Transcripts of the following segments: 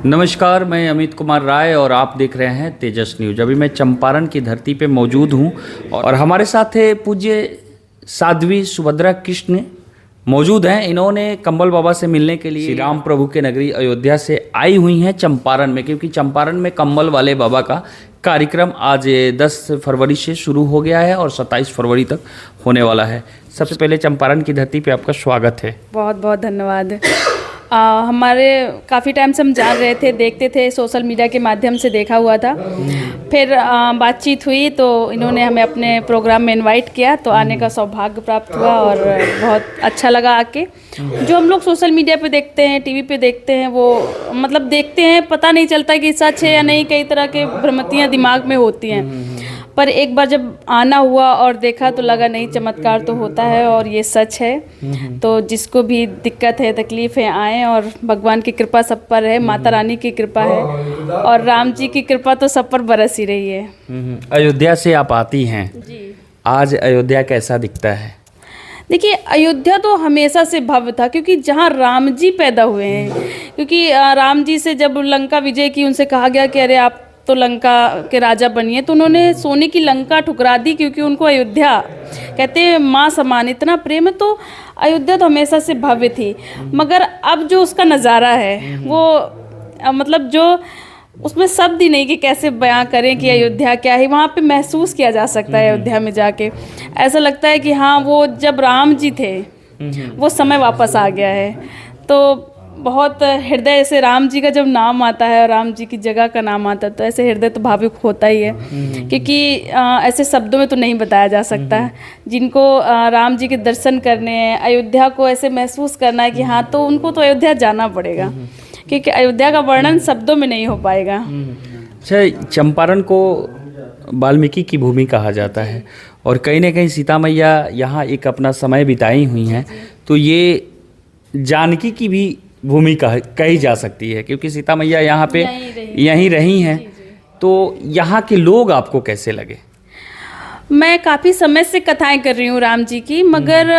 नमस्कार, मैं अमित कुमार राय और आप देख रहे हैं तेजस न्यूज। अभी मैं चंपारण की धरती पे मौजूद हूँ और हमारे साथ है पूज्य साध्वी सुभद्रा कृष्ण मौजूद हैं। इन्होंने कंबल बाबा से मिलने के लिए श्री राम प्रभु के नगरी अयोध्या से आई हुई हैं चंपारण में, क्योंकि चंपारण में कंबल वाले बाबा का कार्यक्रम आज 10 फरवरी से शुरू हो गया है और 27 फरवरी तक होने वाला है। सबसे पहले चंपारण की धरती पे आपका स्वागत है। बहुत बहुत धन्यवाद। हमारे काफ़ी टाइम से हम जान रहे थे, देखते थे, सोशल मीडिया के माध्यम से देखा हुआ था। फिर बातचीत हुई तो इन्होंने हमें अपने प्रोग्राम में इनवाइट किया, तो आने का सौभाग्य प्राप्त हुआ और बहुत अच्छा लगा आके। जो हम लोग सोशल मीडिया पे देखते हैं, टीवी पे देखते हैं, वो मतलब देखते हैं, पता नहीं चलता कि सच है या नहीं। कई तरह के भ्रमितियाँ दिमाग में होती हैं, पर एक बार जब आना हुआ और देखा तो लगा नहीं, चमत्कार तो होता है और ये सच है। तो जिसको भी दिक्कत है, तकलीफ है, आए और भगवान की कृपा सब पर है, माता रानी की कृपा है और राम जी की कृपा तो सब पर बरस ही रही है। अयोध्या से आप आती हैं जी। आज अयोध्या कैसा दिखता है? देखिए, अयोध्या तो हमेशा से भव्य था, क्योंकि जहाँ राम जी पैदा हुए हैं। क्योंकि राम जी से जब लंका विजय की, उनसे कहा गया कि अरे आप तो लंका के राजा बनिए, तो उन्होंने सोने की लंका ठुकरा दी, क्योंकि उनको अयोध्या कहते हैं माँ समान, इतना प्रेम है। तो अयोध्या तो हमेशा से भव्य थी, मगर अब जो उसका नज़ारा है वो मतलब जो उसमें शब्द ही नहीं कि कैसे बयां करें कि अयोध्या क्या है। वहाँ पे महसूस किया जा सकता है अयोध्या में जाके। ऐसा लगता है कि हाँ, वो जब राम जी थे वो समय वापस आ गया है। तो बहुत हृदय से राम जी का जब नाम आता है और राम जी की जगह का नाम आता है तो ऐसे हृदय तो भावुक होता ही है, क्योंकि ऐसे शब्दों में तो नहीं बताया जा सकता है। जिनको राम जी के दर्शन करने हैं, अयोध्या को ऐसे महसूस करना है कि हाँ, तो उनको तो अयोध्या जाना पड़ेगा, क्योंकि अयोध्या का वर्णन शब्दों में नहीं हो पाएगा। अच्छा, चंपारण को वाल्मीकि की भूमि कहा जाता है और कहीं ना कहीं सीता मैया यहाँ एक अपना समय बिताई हुई हैं, तो ये जानकी की भी भूमि कही जा सकती है, क्योंकि सीता मैया यहाँ पे यहीं रही हैं। तो यहाँ के लोग आपको कैसे लगे? मैं काफ़ी समय से कथाएं कर रही हूँ राम जी की, मगर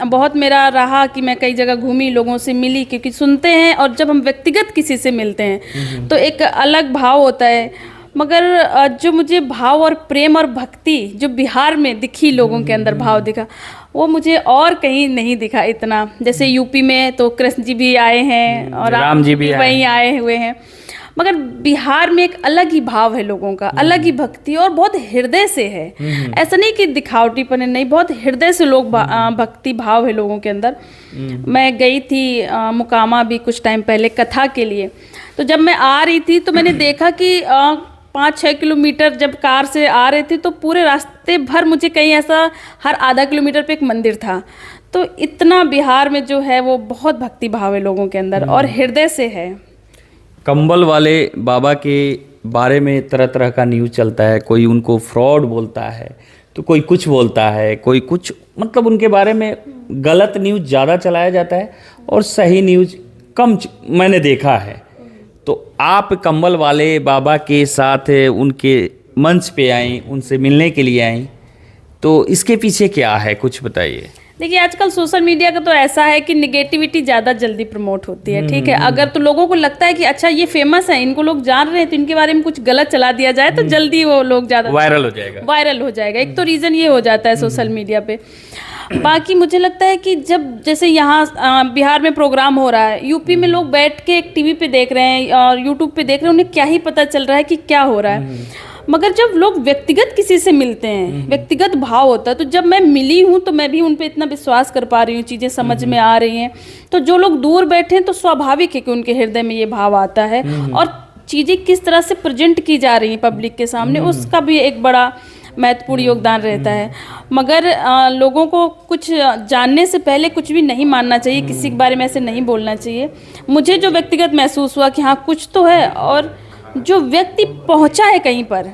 बहुत मेरा रहा कि मैं कई जगह घूमी, लोगों से मिली, क्योंकि सुनते हैं और जब हम व्यक्तिगत किसी से मिलते हैं तो एक अलग भाव होता है। मगर जो मुझे भाव और प्रेम और भक्ति जो बिहार में दिखी, लोगों के अंदर भाव दिखा, वो मुझे और कहीं नहीं दिखा इतना। जैसे यूपी में तो कृष्ण जी भी आए हैं और राम जी भी वहीं आए हुए हैं, मगर बिहार में एक अलग ही भाव है लोगों का, अलग ही भक्ति और बहुत हृदय से है। ऐसा नहीं कि दिखावटीपन नहीं, बहुत हृदय से लोग भक्ति भाव है लोगों के अंदर। मैं गई थी मुकामा भी कुछ टाइम पहले कथा के लिए, तो जब मैं आ रही थी तो मैंने देखा कि 5-6 किलोमीटर जब कार से आ रहे थे तो पूरे रास्ते भर मुझे कहीं ऐसा हर आधा किलोमीटर पे एक मंदिर था। तो इतना बिहार में जो है वो बहुत भक्ति भाव है लोगों के अंदर और हृदय से है। कंबल वाले बाबा के बारे में तरह तरह का न्यूज़ चलता है। कोई उनको फ्रॉड बोलता है, तो कोई कुछ बोलता है, कोई कुछ, मतलब उनके बारे में गलत न्यूज़ ज़्यादा चलाया जाता है और सही न्यूज़ कम मैंने देखा है। तो आप कंबल वाले बाबा के साथ उनके मंच पे आई, उनसे मिलने के लिए आई, तो इसके पीछे क्या है, कुछ बताइए। देखिए, आजकल सोशल मीडिया का तो ऐसा है कि निगेटिविटी ज़्यादा जल्दी प्रमोट होती है। ठीक है, अगर तो लोगों को लगता है कि अच्छा ये फेमस है, इनको लोग जान रहे हैं, तो इनके बारे में कुछ गलत चला दिया जाए तो जल्दी वो लोग ज़्यादा वायरल हो जाएगा। एक तो रीज़न ये हो जाता है सोशल मीडिया पे। बाकी मुझे लगता है कि जब जैसे यहाँ बिहार में प्रोग्राम हो रहा है, यूपी में लोग बैठ के एक टीवी पे देख रहे हैं और यूट्यूब पे देख रहे हैं, उन्हें क्या ही पता चल रहा है कि क्या हो रहा है। मगर जब लोग व्यक्तिगत किसी से मिलते हैं, व्यक्तिगत भाव होता है, तो जब मैं मिली हूँ तो मैं भी उन पे इतना विश्वास कर पा रही हूँ, चीज़ें समझ में आ रही हैं। तो जो लोग दूर बैठे हैं तो स्वाभाविक है कि उनके हृदय में ये भाव आता है और चीज़ें किस तरह से प्रेजेंट की जा रही हैं पब्लिक के सामने, उसका भी एक बड़ा महत्वपूर्ण योगदान रहता है। मगर लोगों को कुछ जानने से पहले कुछ भी नहीं मानना चाहिए, किसी के बारे में ऐसे नहीं बोलना चाहिए। मुझे जो व्यक्तिगत महसूस हुआ कि हाँ कुछ तो है, और जो व्यक्ति पहुंचा है कहीं पर,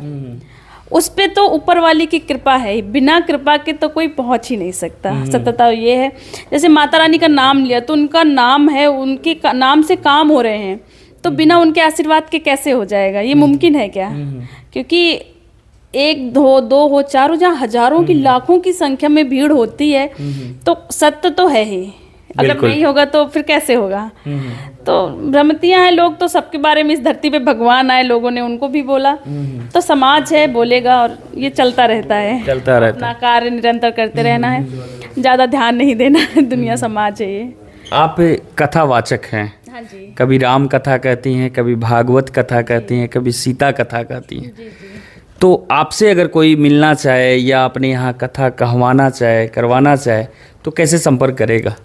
उस पे तो ऊपर वाली की कृपा है, बिना कृपा के तो कोई पहुंच ही नहीं सकता। सत्यता ये है, जैसे माता रानी का नाम लिया तो उनका नाम है, उनके नाम से काम हो रहे हैं, तो बिना उनके आशीर्वाद के कैसे हो जाएगा? ये मुमकिन है क्या? क्योंकि 1 2 हो 4 हो, जहाँ हजारों की लाखों की संख्या में भीड़ होती है, तो सत्य तो है ही, अगर नहीं होगा तो फिर कैसे होगा। तो भ्रमतियां हैं, लोग तो सबके बारे में, इस धरती पे भगवान आए, लोगों ने उनको भी बोला, तो समाज है बोलेगा और ये चलता रहता है, अपना कार्य निरंतर करते रहना है, ज़्यादा ध्यान नहीं देना है, दुनिया समाज है ये। आप कथावाचक हैं। हाँ जी। कभी राम कथा कहती हैं, कभी भागवत कथा कहती हैं, कभी सीता कथा कहती हैं। जी जी। तो आपसे अगर कोई मिलना चाहे या अपने यहाँ कथा कहवाना चाहे, करवाना चाहे, तो कैसे संपर्क करेगा?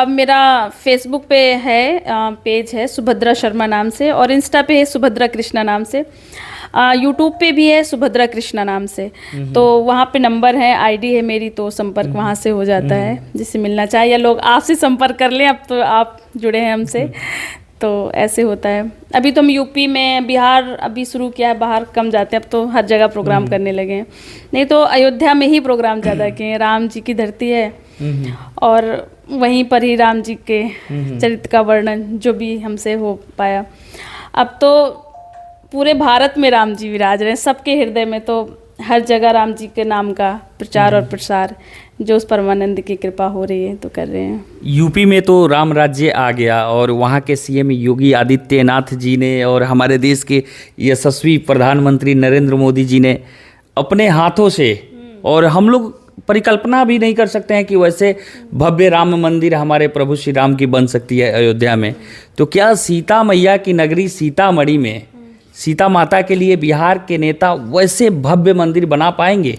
मेरा फेसबुक पे है, पेज है सुभद्रा शर्मा नाम से, और इंस्टा पे है सुभद्रा कृष्णा नाम से, यूट्यूब पे भी है सुभद्रा कृष्णा नाम से। तो वहाँ पे नंबर है, आईडी है मेरी, तो संपर्क वहाँ से हो जाता है, जिससे मिलना चाहे, या लोग आपसे संपर्क कर लें, अब तो आप जुड़े हैं हमसे, तो ऐसे होता है। अभी तो हम यूपी में, बिहार अभी शुरू किया है, बाहर कम जाते हैं, अब तो हर जगह प्रोग्राम करने लगे हैं, नहीं तो अयोध्या में ही प्रोग्राम ज़्यादा किए हैं, राम जी की धरती है और वहीं पर ही राम जी के चरित्र का वर्णन जो भी हमसे हो पाया। अब तो पूरे भारत में राम जी विराज रहे हैं, सबके हृदय में, तो हर जगह राम जी के नाम का प्रचार और प्रसार जो उस परमानंद की कृपा हो रही है तो कर रहे हैं। यूपी में तो राम राज्य आ गया और वहाँ के सीएम योगी आदित्यनाथ जी ने और हमारे देश के यशस्वी प्रधानमंत्री नरेंद्र मोदी जी ने अपने हाथों से, और हम लोग परिकल्पना भी नहीं कर सकते हैं कि वैसे भव्य राम मंदिर हमारे प्रभु श्री राम की बन सकती है अयोध्या में। तो क्या सीता मैया की नगरी सीतामढ़ी में सीता माता के लिए बिहार के नेता वैसे भव्य मंदिर बना पाएंगे?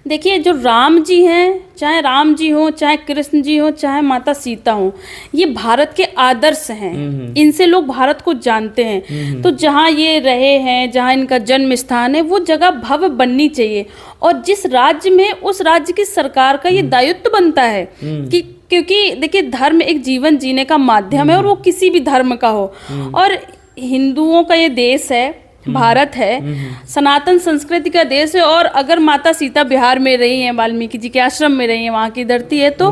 देखिए, जो राम जी हैं, चाहे राम जी हो, चाहे कृष्ण जी हो, चाहे माता सीता हो, ये भारत के आदर्श हैं, इनसे लोग भारत को जानते हैं। तो जहाँ ये रहे हैं, जहाँ इनका जन्म स्थान है, वो जगह भव्य बननी चाहिए, और जिस राज्य में, उस राज्य की सरकार का ये दायित्व बनता है कि, क्योंकि देखिए धर्म एक जीवन जीने का माध्यम है, और वो किसी भी धर्म का हो, और हिंदुओं का ये देश है, भारत है, सनातन संस्कृति का देश है, और अगर माता सीता बिहार में रही हैं, वाल्मीकि जी के आश्रम में रही हैं, वहाँ की धरती है, तो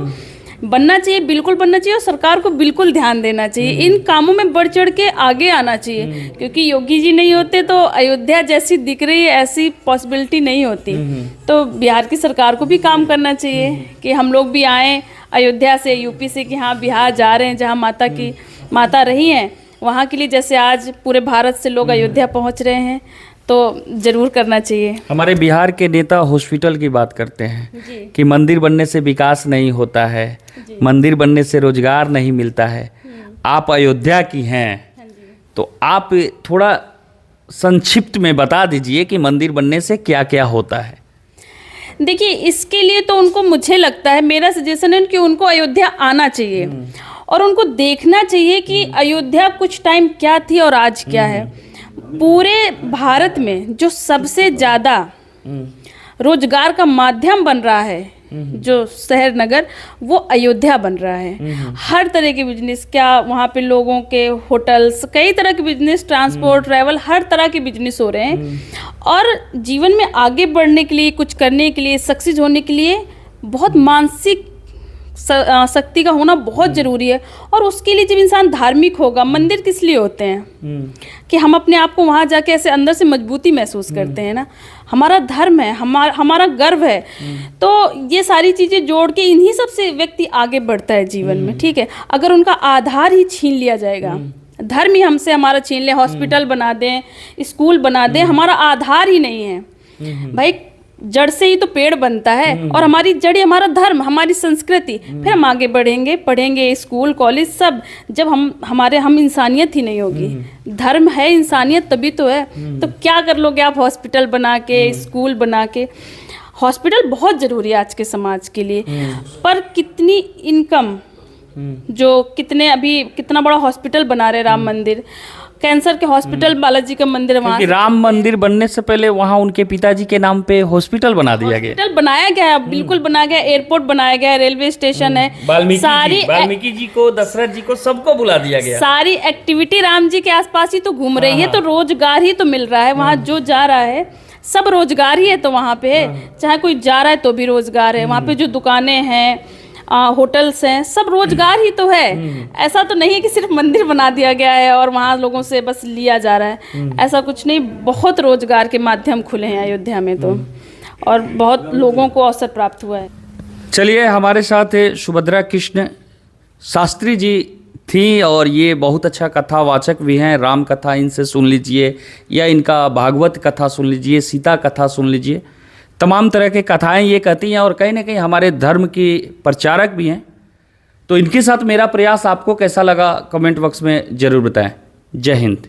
बनना चाहिए, बिल्कुल बनना चाहिए, और सरकार को बिल्कुल ध्यान देना चाहिए, इन कामों में बढ़ चढ़ के आगे आना चाहिए, क्योंकि योगी जी नहीं होते तो अयोध्या जैसी दिख रही है ऐसी पॉसिबिलिटी नहीं होती। तो बिहार की सरकार को भी काम करना चाहिए कि हम लोग भी आएँ अयोध्या से, यूपी से, कि हाँ बिहार जा रहे हैं, जहाँ माता रही हैं, वहाँ के लिए, जैसे आज पूरे भारत से लोग अयोध्या पहुँच रहे हैं, तो ज़रूर करना चाहिए। हमारे बिहार के नेता हॉस्पिटल की बात करते हैं कि मंदिर बनने से विकास नहीं होता है, मंदिर बनने से रोजगार नहीं मिलता है। आप अयोध्या की हैं, तो आप थोड़ा संक्षिप्त में बता दीजिए कि मंदिर बनने से क्या क्या होता है। देखिए, इसके लिए तो उनको, मुझे लगता है, मेरा सजेशन है कि उनको अयोध्या आना चाहिए और उनको देखना चाहिए कि अयोध्या कुछ टाइम क्या थी और आज क्या है। पूरे भारत में जो सबसे ज़्यादा रोजगार का माध्यम बन रहा है, जो शहर नगर, वो अयोध्या बन रहा है। हर तरह के बिजनेस, क्या वहाँ पे लोगों के होटल्स, कई तरह के बिजनेस, ट्रांसपोर्ट, ट्रैवल, हर तरह के बिजनेस हो रहे हैं। और जीवन में आगे बढ़ने के लिए, कुछ करने के लिए, सक्सेस होने के लिए बहुत मानसिक शक्ति का होना बहुत ज़रूरी है। और उसके लिए जब इंसान धार्मिक होगा, मंदिर किस लिए होते हैं कि हम अपने आप को वहाँ जाके ऐसे अंदर से मजबूती महसूस करते हैं ना, हमारा धर्म है, हमारा गर्व है। तो ये सारी चीज़ें जोड़ के इन्हीं सब से व्यक्ति आगे बढ़ता है जीवन में, ठीक है। अगर उनका आधार ही छीन लिया जाएगा, धर्म ही हमसे हमारा छीन ले, हॉस्पिटल बना दें, स्कूल बना दें, हमारा आधार ही नहीं है भाई, जड़ से ही तो पेड़ बनता है, और हमारी जड़, हमारा धर्म, हमारी संस्कृति, फिर हम आगे बढ़ेंगे, पढ़ेंगे, स्कूल कॉलेज सब, जब हम इंसानियत ही नहीं होगी। धर्म है इंसानियत, तभी तो है। तो क्या कर लोगे आप हॉस्पिटल बना के, स्कूल बना के? हॉस्पिटल बहुत ज़रूरी है आज के समाज के लिए, पर कितनी इनकम, जो कितना बड़ा हॉस्पिटल बना रहे, राम मंदिर, कैंसर के हॉस्पिटल, बालाजी का मंदिर, वहाँ राम मंदिर बनने से पहले वहाँ उनके पिताजी के नाम पे हॉस्पिटल बना दिया गया। हॉस्पिटल बनाया गया है, बिल्कुल बनाया गया, एयरपोर्ट बनाया गया, रेलवे स्टेशन है, वाल्मीकि जी को, दशरथ जी को, सबको बुला दिया गया। सारी एक्टिविटी राम जी के आसपास ही तो घूम रही है, तो रोजगार ही तो मिल रहा है वहाँ, जो जा रहा है सब रोजगार ही है। तो वहाँ पे चाहे कोई जा रहा है तो भी रोजगार है, वहाँ पे जो दुकानें हैं, होटल्स हैं, सब रोजगार ही तो है। ऐसा तो नहीं है कि सिर्फ मंदिर बना दिया गया है और वहाँ लोगों से बस लिया जा रहा है, ऐसा कुछ नहीं। बहुत रोजगार के माध्यम खुले हैं अयोध्या में तो, और बहुत लोगों को अवसर प्राप्त हुआ है। चलिए, हमारे साथ सुभद्रा कृष्ण शास्त्री जी थी और ये बहुत अच्छा कथावाचक भी हैं। राम कथा इनसे सुन लीजिए या इनका भागवत कथा सुन लीजिए, सीता कथा सुन लीजिए। तमाम तरह की कथाएं ये कहती हैं और कहीं ना कहीं हमारे धर्म की प्रचारक भी हैं। तो इनके साथ मेरा प्रयास आपको कैसा लगा कमेंट बॉक्स में ज़रूर बताएं। जय हिंद।